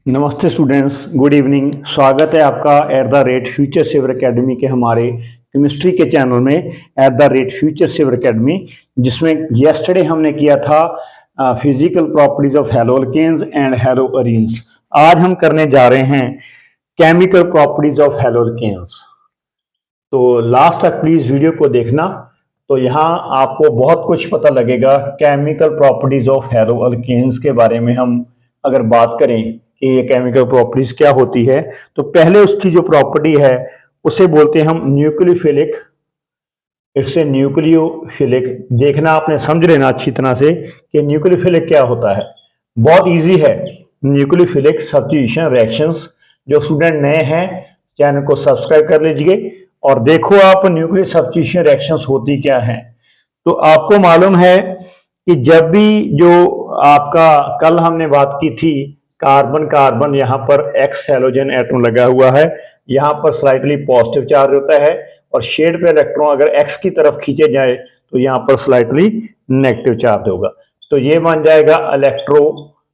नमस्ते students, good evening. स्वागत है आपका at the rate future saver academy के हमारे केमिस्ट्री के चैनल में at the rate future saver academy, जिसमें येस्टरडे हमने किया था physical properties of haloalkanes and haloarenes. आज हम करने जा रहे हैं केमिकल प्रॉपर्टीज ऑफ हैलोअल्केन्स। तो लास्ट तक प्लीज वीडियो को देखना, तो यहाँ आपको बहुत कुछ पता लगेगा केमिकल प्रॉपर्टीज ऑफ हैलोअल्केन्स के बारे में। हम अगर बात करें कि ये केमिकल प्रॉपर्टीज क्या होती है, तो पहले उसकी जो प्रॉपर्टी है उसे बोलते हैं हम न्यूक्लियोफिलिक। इससे न्यूक्लियोफिलिक देखना, आपने समझ लेना अच्छी तरह से कि न्यूक्लियोफिलिक क्या होता है। बहुत इजी है। Nucleophilic substitution reactions. जो स्टूडेंट नए हैं चैनल को सब्सक्राइब कर लीजिए और देखो आप न्यूक्लियर सब्स्टिट्यूशन रिएक्शंस होती क्या है। तो आपको मालूम है कि जब भी जो आपका कल हमने बात की थी कार्बन कार्बन, यहाँ पर एक्स हैलोजन एटम लगा हुआ है, यहाँ पर स्लाइटली पॉजिटिव चार्ज होता है और शेड पे इलेक्ट्रॉन अगर एक्स की तरफ खींचे जाए तो यहाँ पर स्लाइटली नेगेटिव चार्ज होगा। तो ये बन जाएगा इलेक्ट्रो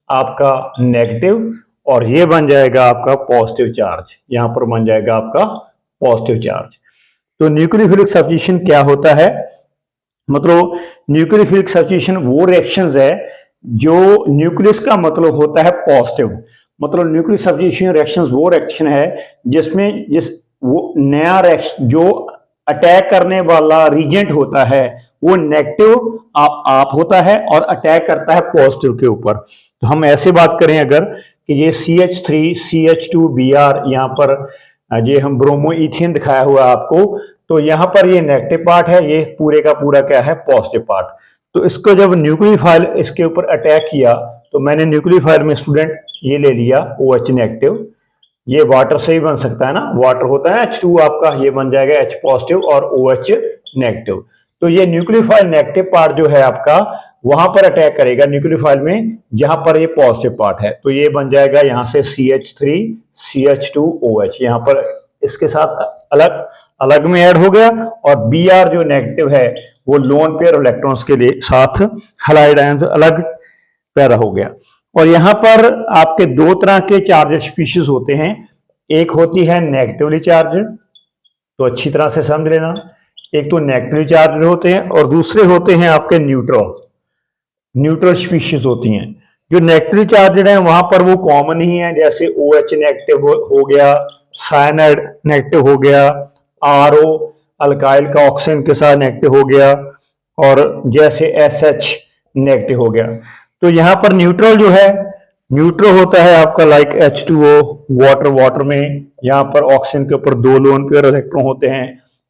आपका नेगेटिव और ये बन जाएगा आपका पॉजिटिव चार्ज। यहाँ पर बन जाएगा आपका पॉजिटिव चार्ज। तो न्यूक्लियोफिलिक सब्स्टिट्यूशन क्या होता है? मतलब न्यूक्लियोफिलिक सब्स्टिट्यूशन वो रिएक्शंस है जो न्यूक्लियस का मतलब होता है पॉजिटिव। मतलब न्यूक्लियर सब्स्टिट्यूशन रिएक्शंस वो रिएक्शन है जिसमें वो नया रिएक्शन जो अटैक करने वाला रिएजेंट होता है वो नेगेटिव आप होता है और अटैक करता है पॉजिटिव के ऊपर। तो हम ऐसे बात करें अगर कि ये CH3 CH2Br, यहाँ पर ये हम ब्रोमो इथेन दिखाया हुआ आपको, तो यहाँ पर ये नेगेटिव पार्ट है, ये पूरे का पूरा क्या है पॉजिटिव पार्ट। तो इसको जब न्यूक्लियोफाइल इसके ऊपर अटैक किया तो मैंने न्यूक्लियोफाइल में स्टूडेंट ये ले लिया OH नेगेटिव। ये वाटर से ही बन सकता है ना, वाटर होता है H2 आपका, ये बन जाएगा H पॉजिटिव और OH नेगेटिव। तो ये न्यूक्लियोफाइल नेगेटिव पार्ट जो है आपका वहां पर अटैक करेगा न्यूक्लियोफाइल में जहां पर ये पॉजिटिव पार्ट है। तो ये बन जाएगा यहाँ से CH3 CH2OH, यहाँ पर इसके साथ अलग अलग में ऐड हो गया और Br जो नेगेटिव है वो लोन पेयर इलेक्ट्रॉन्स के लिए साथ हैलाइड आयंस अलग पैदा हो गया। और यहाँ पर आपके दो तरह के चार्ज स्पीशीज होते हैं। एक होती है नेगेटिवली चार्ज, तो अच्छी तरह से समझ लेना। एक तो नेगेटिवली चार्ज होते हैं और दूसरे होते हैं आपके न्यूट्रल स्पीशीज होती हैं। जो नेगेटिवली चार्ज है वहां पर वो कॉमन ही है, जैसे OH नेगेटिव हो गया, साइनाइड नेगेटिव हो गया, RO अल्काइल का ऑक्सीजन के साथ नेगेटिव हो गया और जैसे SH नेगेटिव हो गया। तो यहाँ पर न्यूट्रल जो है, न्यूट्रल होता है आपका लाइक H2O, वाटर में यहाँ पर ऑक्सीजन के ऊपर 2 लोन पेयर इलेक्ट्रॉन होते हैं,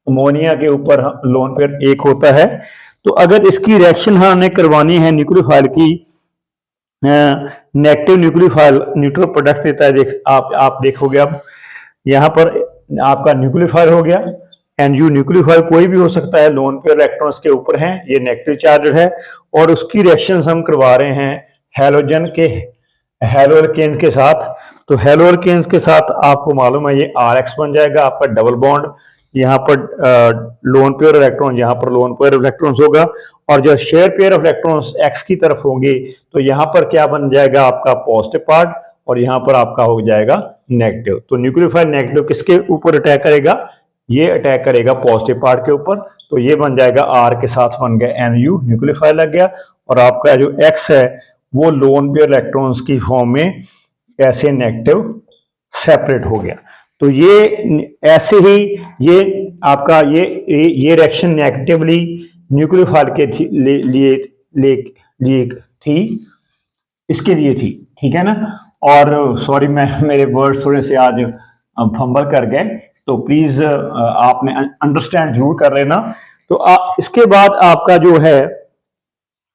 अमोनिया के ऊपर लोन पेयर 1 होता है। तो अगर इसकी रिएक्शन हमें करवानी है न्यूक्लियोफाइल की, नेगेटिव न्यूक्लियोफाइल न्यूट्रल प्रोडक्ट देता है। आप देखोगे अब यहाँ पर आपका न्यूक्लियोफाइल हो गया, NU न्यूक्लियोफाइल कोई भी हो सकता है, लोन पेयर इलेक्ट्रॉन्स के ऊपर हैं, ये नेगेटिव चार्ज है और उसकी रिएक्शन हम करवा रहे हैं हैलोजन के हैलोअल्केन्स के साथ। तो हैलोअल्केन्स के साथ आपको मालूम है ये RX बन जाएगा आपका डबल बॉन्ड, यहाँ पर लोन पेयर इलेक्ट्रॉन, यहाँ पर लोन पेयर इलेक्ट्रॉन्स होगा और जब share pair of electrons X की तरफ होंगे तो यहाँ पर क्या बन जाएगा आपका पॉजिटिव पार्ट और यहाँ पर आपका हो जाएगा नेगेटिव। तो न्यूक्लियोफाइल नेगेटिव किसके ऊपर अटैक करेगा? ये अटैक करेगा पॉजिटिव पार्ट के ऊपर। तो ये बन जाएगा R के साथ बन गया NU, न्यूक्लियोफाइल लग गया और आपका जो X है वो लोन पेयर इलेक्ट्रॉन्स की फॉर्म में ऐसे नेगेटिव सेपरेट हो गया। तो ये ऐसे ही ये आपका ये रिएक्शन नेगेटिवली न्यूक्लियोफाइल के लिए थी, इसके लिए थी, ठीक है ना। और सॉरी मेरे वर्ड्स थोड़े से आज फंबल कर गए, तो प्लीज आपने अंडरस्टैंड जरूर कर लेना। तो इसके बाद आपका जो है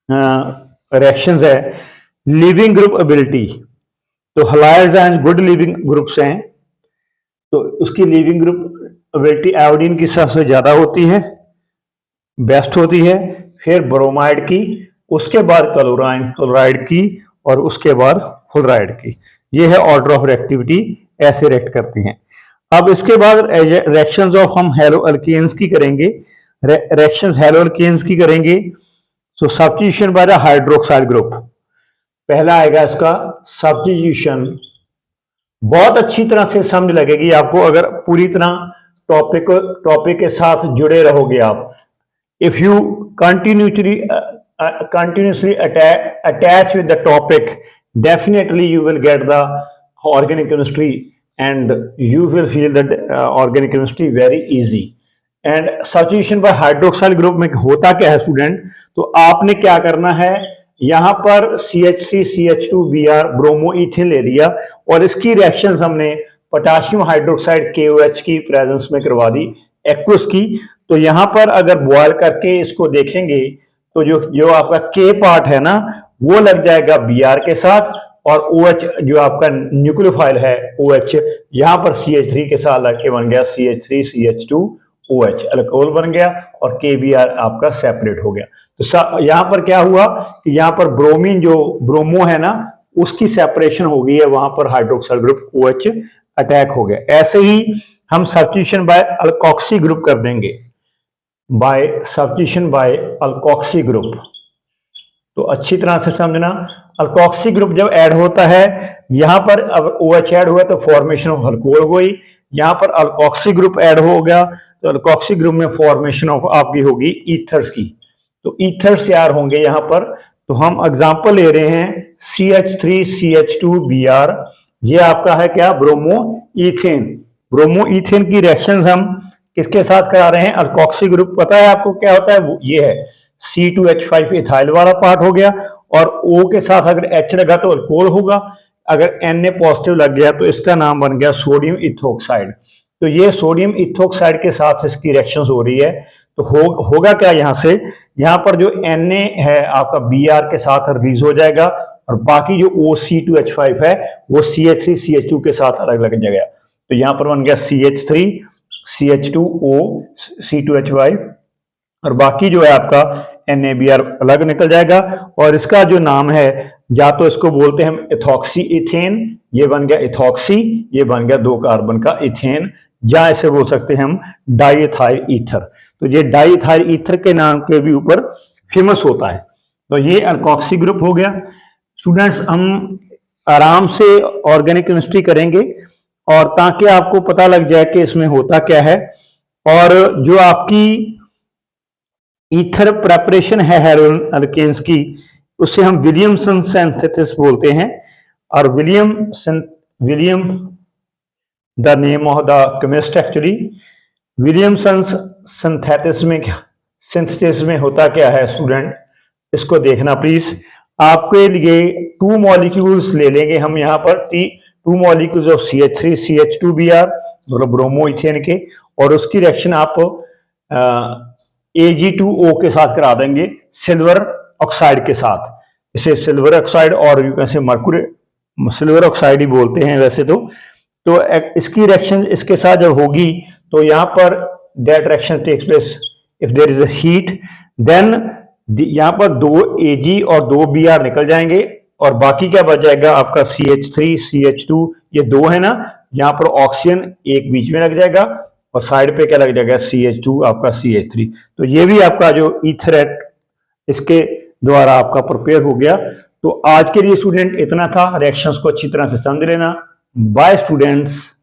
रिएक्शंस है लिविंग ग्रुप एबिलिटी। तो halides and good living groups हैं, तो उसकी लिविंग ग्रुप एबिलिटी आयोडीन की सबसे ज्यादा होती है, बेस्ट होती है, फिर ब्रोमाइड की, उसके बाद क्लोराइड की और उसके बाद फ्लोराइड की। ये है ऑर्डर ऑफ रिएक्टिविटी, ऐसे रिएक्ट करती हैं। अब इसके बाद रिएक्शंस ऑफ हम हैलोअल्केन्स की करेंगे, रिएक्शंस हैलोअल्केन्स की करेंगे। So substitution by the hydroxide group, पहला आएगा इसका सब्स्टिट्यूशन बहुत अच्छी तरह से समझ लगेगी आपको अगर पूरी तरह टॉपिक के साथ जुड़े रहोगे आप। If you continuously attach with the topic, definitely you will get the organic chemistry and you will feel that organic chemistry very easy। And substitution by hydroxyl group में होता क्या है स्टूडेंट, तो आपने क्या करना है, यहां पर CH3CH2Br ब्रोमो इथेन ले लिया और इसकी रिएक्शन हमने पोटेशियम हाइड्रोक्साइड KOH की प्रेजेंस में करवा दी, एक्वस की। तो यहां पर अगर बॉयल करके इसको देखेंगे तो जो जो आपका के पार्ट है ना वो लग जाएगा Br के साथ, और OH जो आपका न्यूक्लियोफाइल है OH यहां पर CH3 के साथ लग के बन गया CH3CH2OH, अल्कोहल बन गया और KBr आपका सेपरेट हो गया। तो यहां पर क्या हुआ कि यहां पर ब्रोमीन जो ब्रोमो है ना उसकी सेपरेशन हो गई है, वहां पर हाइड्रोक्साइल ग्रुप OH अटैक हो गया। ऐसे ही हम सब्स्टिट्यूशन बाय अल्कोक्सी ग्रुप कर देंगे, by substitution by alkoxy group. तो अच्छी तरह से समझना, अल्कोक्सी ग्रुप जब ऐड होता है यहां पर अब OH ऐड हुआ तो फॉर्मेशन ऑफ अल्कोहल हुई, यहां पर अल्कोक्सी ग्रुप ऐड हो गया तो अल्कोक्सी ग्रुप में फॉर्मेशन ऑफ आपकी होगी ईथर्स की। तो ईथर्स तैयार होंगे यहां पर। तो हम एग्जांपल ले रहे हैं CH3CH2Br, ये आपका है क्या, ब्रोमो इथेन। ब्रोमो इथेन की रिएक्शंस हम किसके साथ करा रहे हैं, अल्कोक्सी ग्रुप। पता है आपको क्या होता है, वो ये है C2H5 इथाइल वाला पार्ट हो गया, और O के साथ अगर H लगा तो अल्कोहल होगा, अगर Na पॉजिटिव लग गया तो इसका नाम बन गया सोडियम इथोक्साइड। तो ये सोडियम इथोक्साइड के साथ इसकी रिएक्शन हो रही है। तो होगा क्या, यहां से यहां पर जो Na है आपका Br के साथ रिलीज हो जाएगा, और बाकी जो OC2H5 है वो CH3CH2 के साथ अलग लग जाएगा। तो यहां पर बन गया CH3CH2O C2H5, और बाकी जो है आपका NaBr अलग निकल जाएगा। और इसका जो नाम है, या तो इसको बोलते हैं हम इथॉक्सी इथेन, ये बन गया इथॉक्सी, ये बन गया 2 कार्बन का इथेन, या ऐसे बोल सकते हैं हम डाइथाइल ईथर। तो ये डाइथाइल ईथर के नाम के भी ऊपर फेमस होता है। तो ये अल्कोक्सी ग्रुप हो गया। स्टूडेंट्स हम आराम से ऑर्गेनिक केमिस्ट्री करेंगे और ताकि आपको पता लग जाए कि इसमें होता क्या है। और जो आपकी ईथर प्रेपरेशन है हेरोइन अल्केन्स की, उसे हम विलियमसन सिंथेसिस बोलते हैं। और William the name of the chemist actually. Williamson synthesis में होता क्या है स्टूडेंट, इसको देखना प्लीज। आपके लिए 2 मॉलिक्यूल्स ले लेंगे हम यहाँ पर, 2 मॉलिक्यूल्स ऑफ CH3CH2Br मतलब ब्रोमो इथेन के, और उसकी रिएक्शन आप Ag2O के साथ करा देंगे सिल्वर ऑक्साइड के साथ। इसे सिल्वर ऑक्साइड और कैसे मर्क्यूरी सिल्वर ऑक्साइड ही बोलते हैं वैसे तो इसकी रिएक्शन इसके साथ जब होगी तो यहाँ पर that reaction takes place if there is a heat, then यहाँ पर 2 Ag और 2 Br निकल जाएंगे, और बाकी क्या बच जाएगा आपका CH3CH2, ये 2 है ना, यहाँ पर ऑक्सीजन एक बीच में लग जाएगा और साइड पे क्या लग जाएगा CH2 आपका CH3। तो ये भी आपका जो ईथरेट इसके द्वारा आपका प्रिपेयर हो गया। तो आज के लिए स्टूडेंट इतना था, रिएक्शंस को अच्छी तरह से समझ लेना। Bye students.